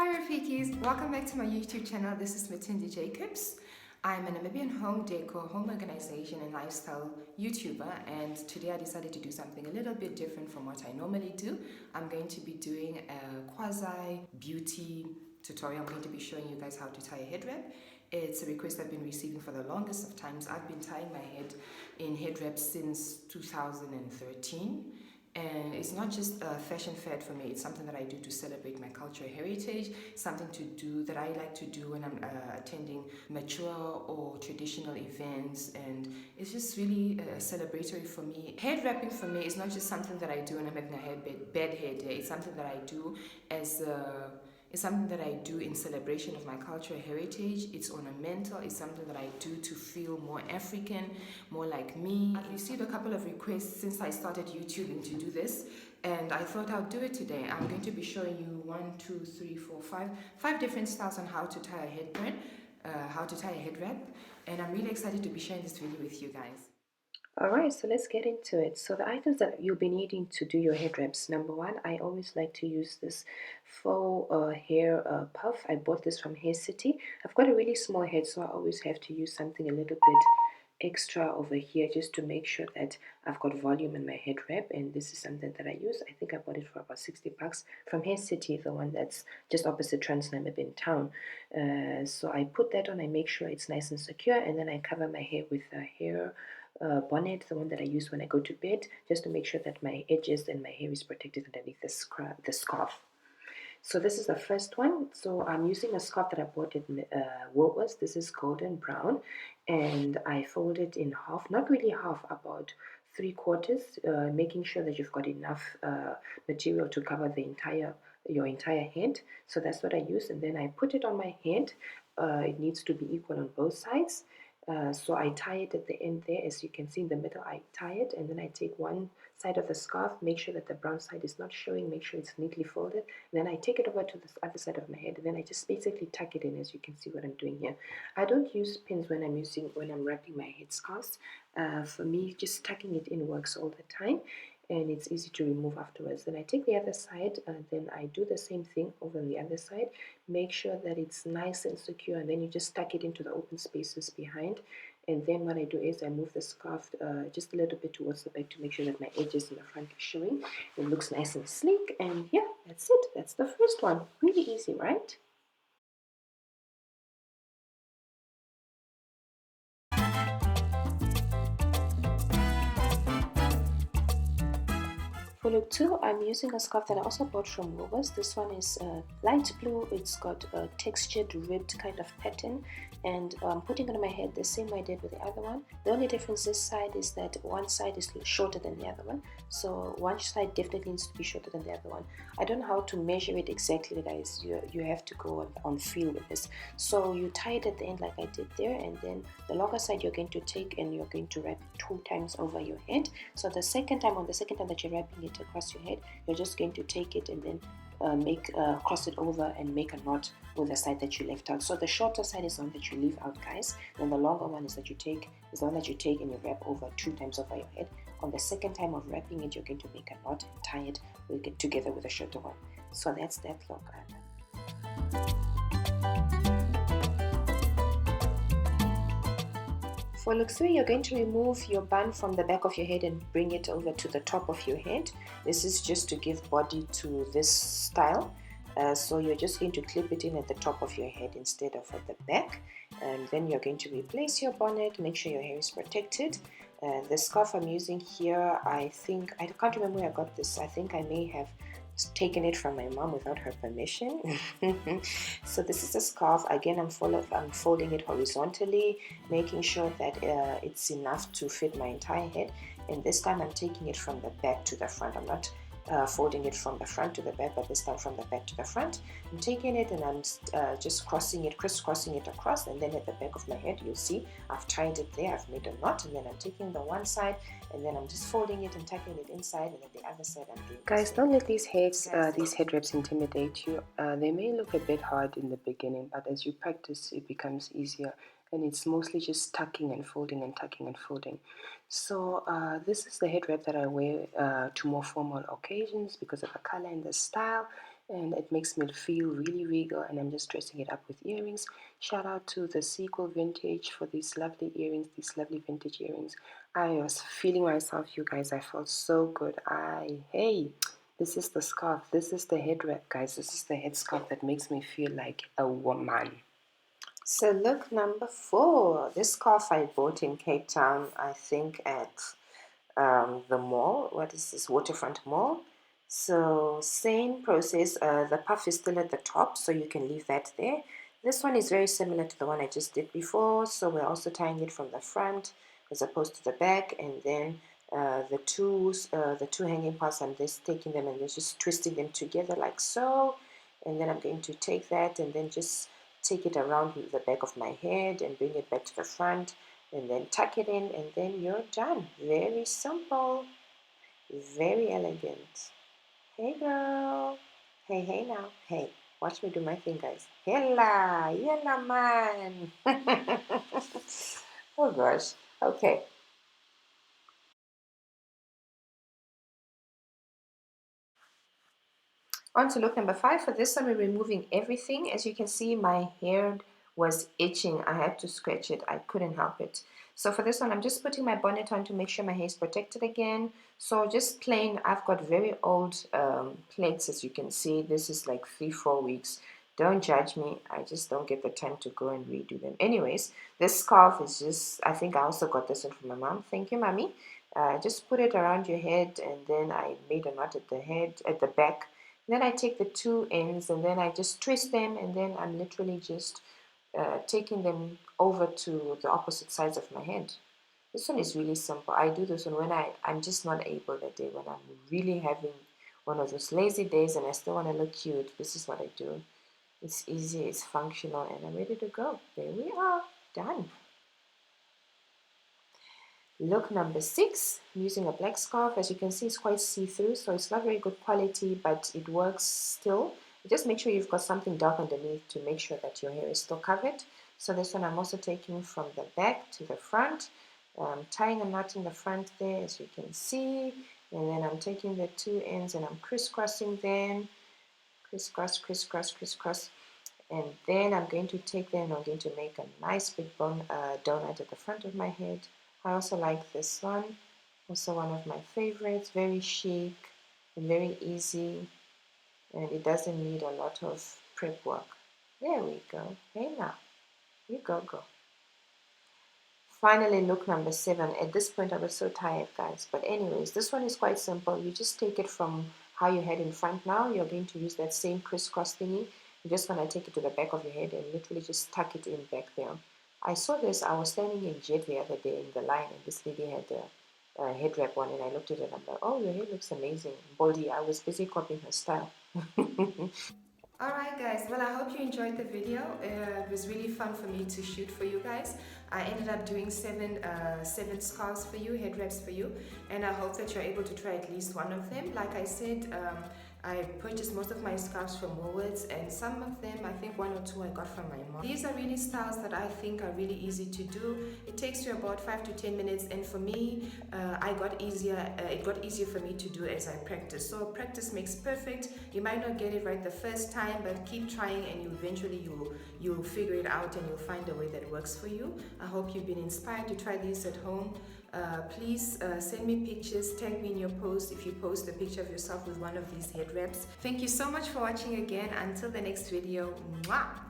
Hi Rafikis, welcome back to my YouTube channel. This is Matindi Jacobs. I'm a Namibian home decor, home organization and lifestyle YouTuber, and today I decided to do something a little bit different from what I normally do. I'm going to be doing a quasi beauty tutorial. I'm going to be showing you guys how to tie a head wrap. It's a request I've been receiving for the longest of times. I've been tying my head in head wraps since 2013. And it's not just a fashion fad for me, it's something that I do to celebrate my cultural heritage, something to do that I like to do when I'm attending mature or traditional events, and it's just really celebratory for me. Head wrapping for me is not just something that I do when I'm having a bad hair day, it's something that I do as a it's something that I do in celebration of my cultural heritage. It's ornamental. It's something that I do to feel more African, more like me. I've received a couple of requests since I started YouTubing to do this, and I thought I'll do it today. I'm going to be showing you five different styles on how to tie a headband, how to tie a head wrap, and I'm really excited to be sharing this video with you guys. Alright, so let's get into it. So the items that you'll be needing to do your head wraps. Number one, I always like to use this faux hair puff. I bought this from Hair City. I've got a really small head, so I always have to use something a little bit extra over here just to make sure that I've got volume in my head wrap. And this is something that I use. I think I bought it for about 60 bucks from Hair City, the one that's just opposite Transnamib in town. So I put that on, I make sure it's nice and secure, and then I cover my hair with a hair bonnet, the one that I use when I go to bed, just to make sure that my edges and my hair is protected underneath the scarf. So this is the first one. So I'm using a scarf that I bought in Woolworths. This is golden brown, and I fold it in half, not really half, about 3/4, making sure that you've got enough material to cover your entire head. So that's what I use, and then I put it on my head. It needs to be equal on both sides. So I tie it at the end there. As you can see in the middle, I tie it, and then I take one side of the scarf, make sure that the brown side is not showing, make sure it's neatly folded. Then I take it over to the other side of my head, and then I just basically tuck it in, as you can see what I'm doing here. I don't use pins when I'm wrapping my head scarves. For me, just tucking it in works all the time, and it's easy to remove afterwards. Then I take the other side, and then I do the same thing over on the other side. Make sure that it's nice and secure, and then you just tuck it into the open spaces behind. And then what I do is I move the scarf just a little bit towards the back to make sure that my edges in the front are showing. It looks nice and sleek, and yeah, that's it. That's the first one. Really easy, right? For look 2, I'm using a scarf that I also bought from Woolworths. This one is light blue. It's got a textured, ribbed kind of pattern, and I'm putting it on my head the same way I did with the other one. The only difference this side is that one side is shorter than the other one, so one side definitely needs to be shorter than the other one. I don't know how to measure it exactly, guys. You have to go on feel with this. So you tie it at the end like I did there, and then the longer side you're going to take and you're going to wrap 2 times over your head. So the second time that you're wrapping it across your head, you're just going to take it and then cross it over and make a knot with the side that you left out. So the shorter side is the one that you leave out, guys. Then the longer one is the one that you take and you wrap over 2 times over your head. On the second time of wrapping it, you're going to make a knot and tie it together with a shorter one. So that's that look. For look 3, you're going to remove your bun from the back of your head and bring it over to the top of your head. This is just to give body to this style. So you're just going to clip it in at the top of your head instead of at the back. And then you're going to replace your bonnet, make sure your hair is protected. The scarf I'm using here, I can't remember where I got this. I think I may have taken it from my mom without her permission. So this is a scarf. Again, I'm folding it horizontally, making sure that it's enough to fit my entire head. And this time I'm taking it from the back to the front. I'm not folding it from the front to the back, but this time from the back to the front. I'm taking it and I'm just crisscrossing it across, and then at the back of my head you'll see I've tied it there. I've made a knot, and then I'm taking the one side and then I'm just folding it and tucking it inside, and at the other side I'm doing. Guys, don't let these head wraps intimidate you. They may look a bit hard in the beginning, but as you practice it becomes easier, and it's mostly just tucking and folding and tucking and folding. So this is the head wrap that I wear to more formal occasions because of the color and the style. and it makes me feel really regal, and I'm just dressing it up with earrings. Shout out to the Sequel Vintage for these lovely earrings, these lovely vintage earrings. I was feeling myself, you guys. I felt so good. Hey, this is the scarf, this is the head wrap, guys. This is the headscarf that makes me feel like a woman. So look number 4. This scarf I bought in Cape Town, I think at the mall. What is this? Waterfront Mall. So same process. The puff is still at the top, so you can leave that there. This one is very similar to the one I just did before. So we're also tying it from the front as opposed to the back, and then the two hanging parts, I'm just taking them and just twisting them together like so. And then I'm going to take that and then just take it around the back of my head and bring it back to the front, and then tuck it in, and then you're done. Very simple, very elegant. Hey girl, hey now, hey, watch me do my thing, guys. Hella, yella man. Oh gosh, okay. On to look number 5. For this one, we're removing everything. As you can see, my hair was itching. I had to scratch it. I couldn't help it. So for this one, I'm just putting my bonnet on to make sure my hair is protected again. So just plain, I've got very old plaits, as you can see. This is like 3-4 weeks. Don't judge me. I just don't get the time to go and redo them. Anyways, this scarf is just, I think I also got this one from my mom. Thank you, mommy. Just put it around your head, and then I made a knot at the head, at the back. Then I take the two ends and then I just twist them, and then I'm literally just taking them over to the opposite sides of my head. This one is really simple. I do this one when I'm just not able that day, when I'm really having one of those lazy days and I still want to look cute. This is what I do. It's easy, it's functional, and I'm ready to go. There we are, done. Look number 6, I'm using a black scarf. As you can see, it's quite see-through, so it's not very good quality, but it works still. Just make sure you've got something dark underneath to make sure that your hair is still covered. So this one I'm also taking from the back to the front, tying a knot in the front there, as you can see, and then I'm taking the two ends and I'm crisscrossing them, crisscross, crisscross, crisscross, and then I'm going to take them and I'm going to make a nice big donut at the front of my head. I also like this one, also one of my favorites, very chic and very easy, and it doesn't need a lot of prep work. There we go. Hey now, you go, go. Finally, look number 7. At this point, I was so tired, guys. But anyways, this one is quite simple. You just take it from how you had in front now. You're going to use that same crisscross thingy. You're just going to take it to the back of your head and literally just tuck it in back there. I saw this. I was standing in Jet the other day in the line, and this lady had a head wrap on, and I looked at it and I'm like, oh, your hair looks amazing. Baldy, I was busy copying her style. Alright guys, well I hope you enjoyed the video. It was really fun for me to shoot for you guys. I ended up doing seven scarves for you, head wraps for you, and I hope that you're able to try at least one of them. Like I said, I purchased most of my scarves from Woolworths, and some of them, I think 1 or 2 I got from my mom. These are really styles that I think are really easy to do. It takes you about 5 to 10 minutes, and for me, it got easier for me to do as I practice. So practice makes perfect. You might not get it right the first time, but keep trying, and you'll figure it out, and you'll find a way that works for you. I hope you've been inspired to try these at home. Please send me pictures, tag me in your post if you post a picture of yourself with one of these head wraps. Thank you so much for watching again. Until the next video, mwah!